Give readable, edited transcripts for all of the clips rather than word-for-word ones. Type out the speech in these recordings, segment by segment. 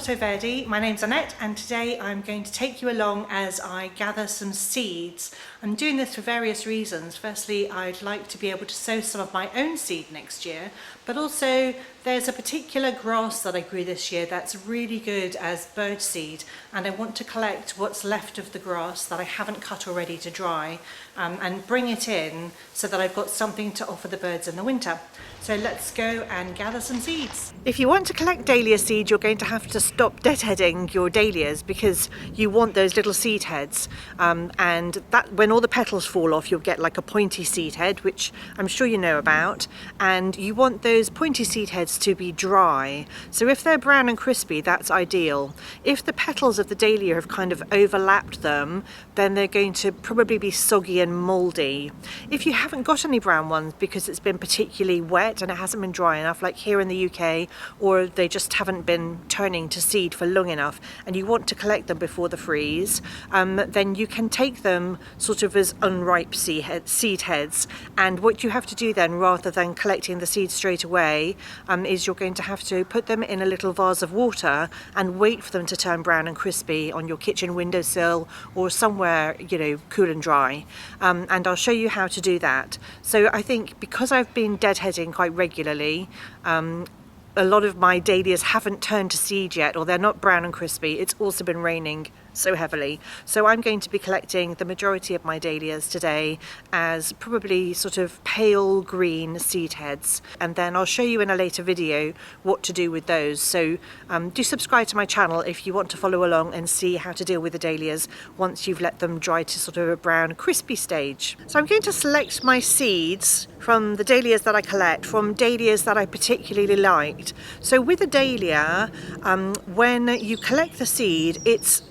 Sotto Verdi. My name's Annette and today I'm going to take you along as I gather some seeds. I'm doing this for various reasons. Firstly, I'd like to be able to sow some of my own seed next year, but also there's a particular grass that I grew this year that's really good as bird seed, and I want to collect what's left of the grass that I haven't cut already to dry and bring it in so that I've got something to offer the birds in the winter. So let's go and gather some seeds. If you want to collect dahlia seed, you're going to have to stop deadheading your dahlias because you want those little seed heads, and that when all the petals fall off you'll get like a pointy seed head, which I'm sure you know about, and you want those pointy seed heads to be dry. So if they're brown and crispy, that's ideal. If the petals of the dahlia have kind of overlapped them, then they're going to probably be soggy and mouldy. If you haven't got any brown ones because it's been particularly wet and it hasn't been dry enough, like here in the UK, or they just haven't been turning to seed for long enough and you want to collect them before the freeze, then you can take them sort of as unripe seed heads. And what you have to do then, rather than collecting the seeds straight away, is you're going to have to put them in a little vase of water and wait for them to turn brown and crispy on your kitchen windowsill or somewhere, you know, cool and dry. And I'll show you how to do that. So I think because I've been deadheading quite regularly, a lot of my dahlias haven't turned to seed yet, or they're not brown and crispy. It's also been raining so heavily. So I'm going to be collecting the majority of my dahlias today as probably sort of pale green seed heads. And then I'll show you in a later video what to do with those. So do subscribe to my channel if you want to follow along and see how to deal with the dahlias once you've let them dry to sort of a brown crispy stage. So I'm going to select my seeds from the dahlias that I collect, from dahlias that I particularly liked. So with a dahlia, when you collect the seed, it's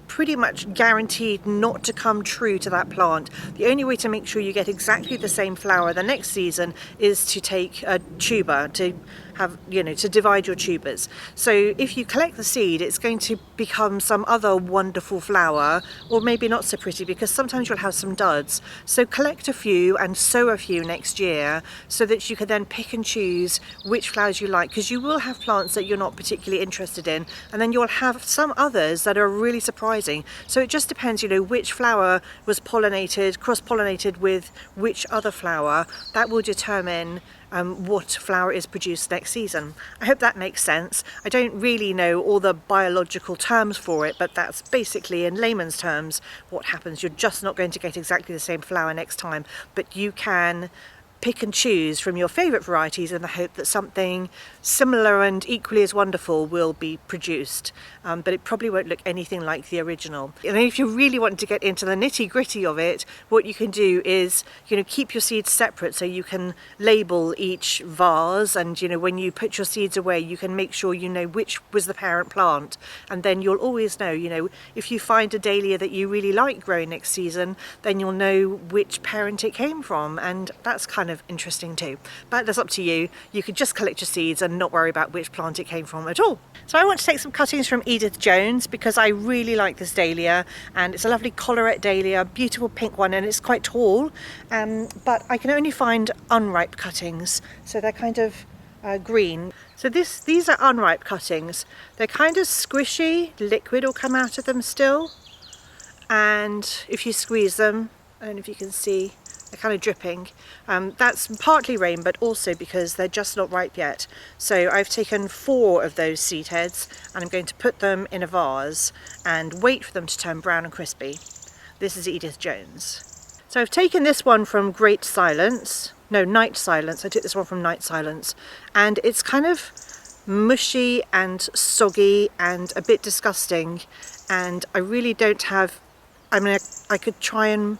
pretty much guaranteed not to come true to that plant. The only way to make sure you get exactly the same flower the next season is to take a tuber, to have, you know, to divide your tubers. So if you collect the seed, it's going to become some other wonderful flower, or maybe not so pretty, because sometimes you'll have some duds. So collect a few and sow a few next year so that you can then pick and choose which flowers you like, because you will have plants that you're not particularly interested in, and then you'll have some others that are really surprising. So it just depends, you know, which flower was pollinated, cross-pollinated with which other flower. That will determine what flower is produced next season. I hope that makes sense. I don't really know all the biological terms for it, but that's basically, in layman's terms, what happens. You're just not going to get exactly the same flower next time, but you can pick and choose from your favourite varieties in the hope that something similar and equally as wonderful will be produced, but it probably won't look anything like the original. And if you really want to get into the nitty-gritty of it, what you can do is, you know, keep your seeds separate so you can label each vase, and, you know, when you put your seeds away you can make sure you know which was the parent plant, and then you'll always know, you know, if you find a dahlia that you really like growing next season, then you'll know which parent it came from, and that's kind of interesting too. But that's up to you. You could just collect your seeds and not worry about which plant it came from at all. So I want to take some cuttings from Edith Jones because I really like this dahlia, and it's a lovely collarette dahlia, beautiful pink one, and it's quite tall, but I can only find unripe cuttings, so they're kind of green. So these are unripe cuttings. They're kind of squishy, liquid will come out of them still, and if you squeeze them, I don't know if you can see, they're kind of dripping. That's partly rain, but also because they're just not ripe yet. So I've taken 4 of those seed heads and I'm going to put them in a vase and wait for them to turn brown and crispy. This is Edith Jones. So I've taken this one from Night Silence. I took this one from Night Silence, and it's kind of mushy and soggy and a bit disgusting, and I really don't have, I mean, I could try and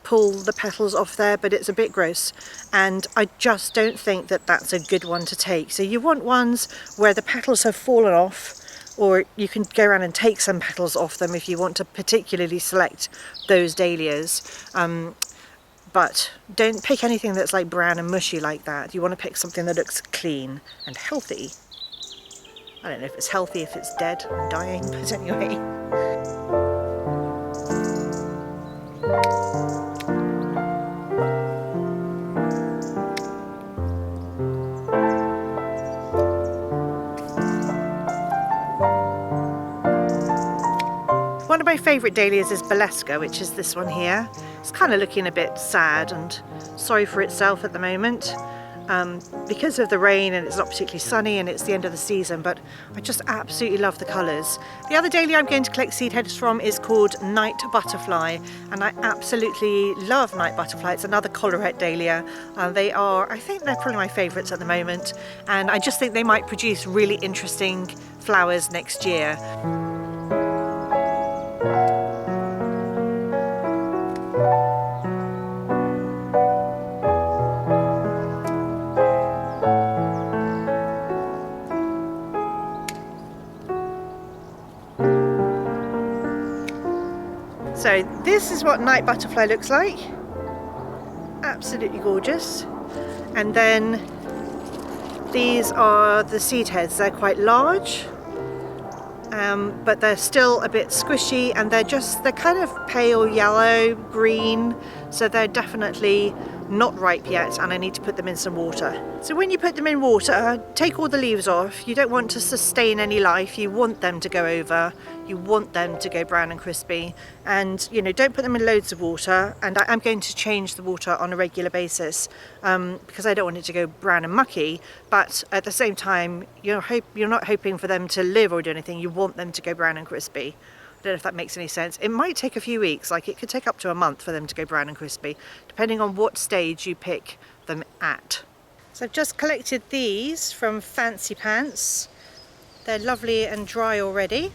pull the petals off there, but it's a bit gross, and I just don't think that that's a good one to take. So you want ones where the petals have fallen off, or you can go around and take some petals off them if you want to particularly select those dahlias, but don't pick anything that's like brown and mushy like that. You want to pick something that looks clean and healthy. I don't know if it's healthy, if it's dead and dying, but anyway. favourite dahlias is Baleska, which is this one here. It's kind of looking a bit sad and sorry for itself at the moment because of the rain, and it's not particularly sunny and it's the end of the season, but I just absolutely love the colours. The other dahlia I'm going to collect seed heads from is called Night Butterfly, and I absolutely love Night Butterfly. It's another collarette dahlia. I think they're probably my favourites at the moment, and I just think they might produce really interesting flowers next year. So this is what Night Butterfly looks like. Absolutely gorgeous. And then these are the seed heads. They're quite large, but they're still a bit squishy, and they're kind of pale yellow, green, so they're definitely not ripe yet, and I need to put them in some water. So when you put them in water, take all the leaves off. You don't want to sustain any life. You want them to go over. You want them to go brown and crispy, and don't put them in loads of water. And I'm going to change the water on a regular basis because I don't want it to go brown and mucky, but at the same time you're not hoping for them to live or do anything. You want them to go brown and crispy. I don't know if that makes any sense. It might take a few weeks, like it could take up to a month for them to go brown and crispy, depending on what stage you pick them at. So I've just collected these from Fancy Pants. They're lovely and dry already.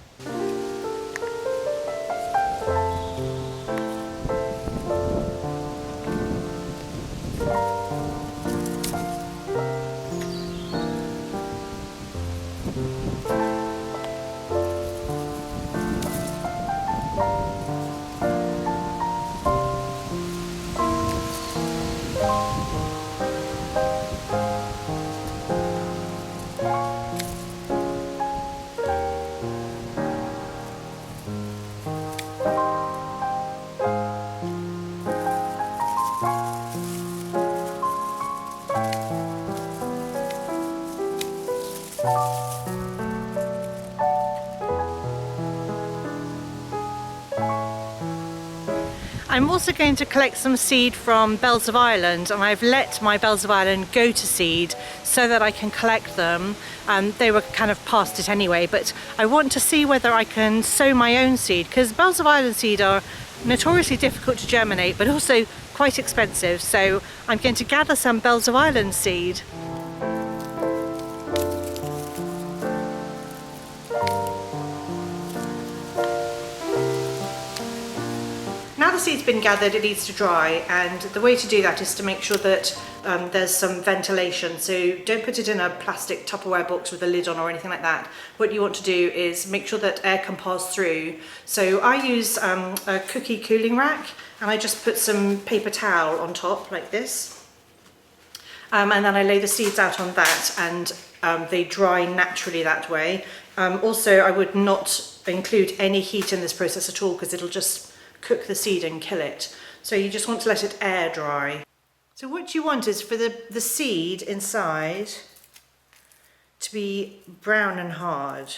I'm also going to collect some seed from Bells of Ireland, and I've let my Bells of Ireland go to seed so that I can collect them. They were kind of past it anyway, but I want to see whether I can sow my own seed, because Bells of Ireland seed are notoriously difficult to germinate but also quite expensive. So I'm going to gather some Bells of Ireland seed. Now the seed's been gathered, it needs to dry, and the way to do that is to make sure that there's some ventilation. So don't put it in a plastic Tupperware box with a lid on or anything like that. What you want to do is make sure that air can pass through. So I use a cookie cooling rack, and I just put some paper towel on top like this, and then I lay the seeds out on that, and they dry naturally that way. Also, I would not include any heat in this process at all, because it'll just cook the seed and kill it. So you just want to let it air dry. So what you want is for the seed inside to be brown and hard.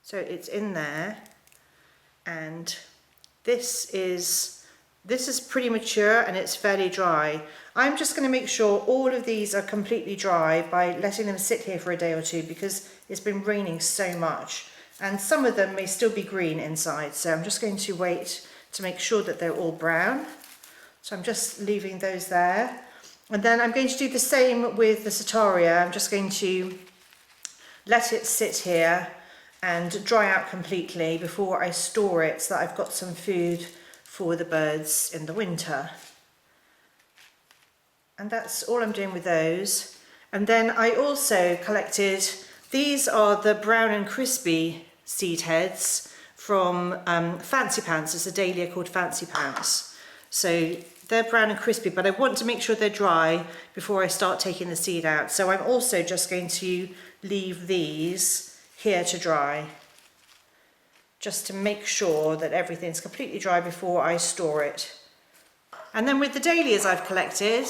So it's in there, and this is pretty mature and it's fairly dry. I'm just going to make sure all of these are completely dry by letting them sit here for a day or two, because it's been raining so much. And some of them may still be green inside, so I'm just going to wait to make sure that they're all brown. So I'm just leaving those there. And then I'm going to do the same with the Setaria. I'm just going to let it sit here and dry out completely before I store it, so that I've got some food for the birds in the winter. And that's all I'm doing with those. And then I also collected, these are the brown and crispy seed heads from Fancy Pants. It's a dahlia called Fancy Pants. So they're brown and crispy, but I want to make sure they're dry before I start taking the seed out. So I'm also just going to leave these here to dry, just to make sure that everything's completely dry before I store it. And then with the dahlias I've collected,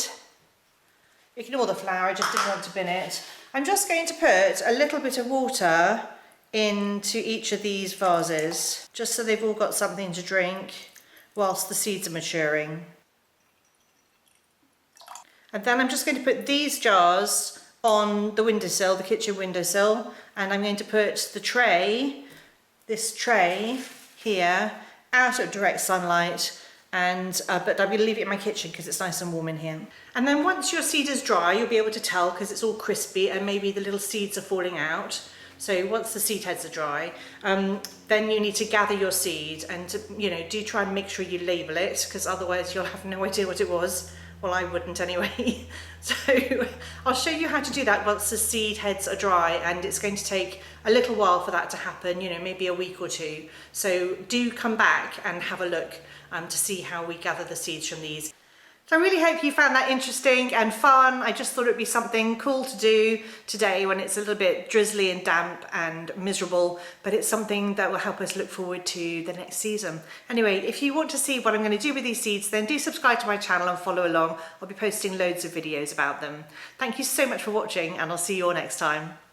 ignore the flower, I just didn't want to bin it. I'm just going to put a little bit of water into each of these vases, just so they've all got something to drink whilst the seeds are maturing. And then I'm just going to put these jars on the windowsill, the kitchen windowsill, and I'm going to put the tray, this tray here, out of direct sunlight, and but I'm going to leave it in my kitchen because it's nice and warm in here. And then once your seed is dry, you'll be able to tell because it's all crispy and maybe the little seeds are falling out. So once the seed heads are dry, then you need to gather your seed, and do try and make sure you label it, because otherwise you'll have no idea what it was. Well, I wouldn't anyway. So I'll show you how to do that once the seed heads are dry, and it's going to take a little while for that to happen, maybe a week or two. So do come back and have a look to see how we gather the seeds from these. So I really hope you found that interesting and fun. I just thought it'd be something cool to do today when it's a little bit drizzly and damp and miserable, but it's something that will help us look forward to the next season. Anyway, if you want to see what I'm going to do with these seeds, then do subscribe to my channel and follow along. I'll be posting loads of videos about them. Thank you so much for watching, and I'll see you all next time.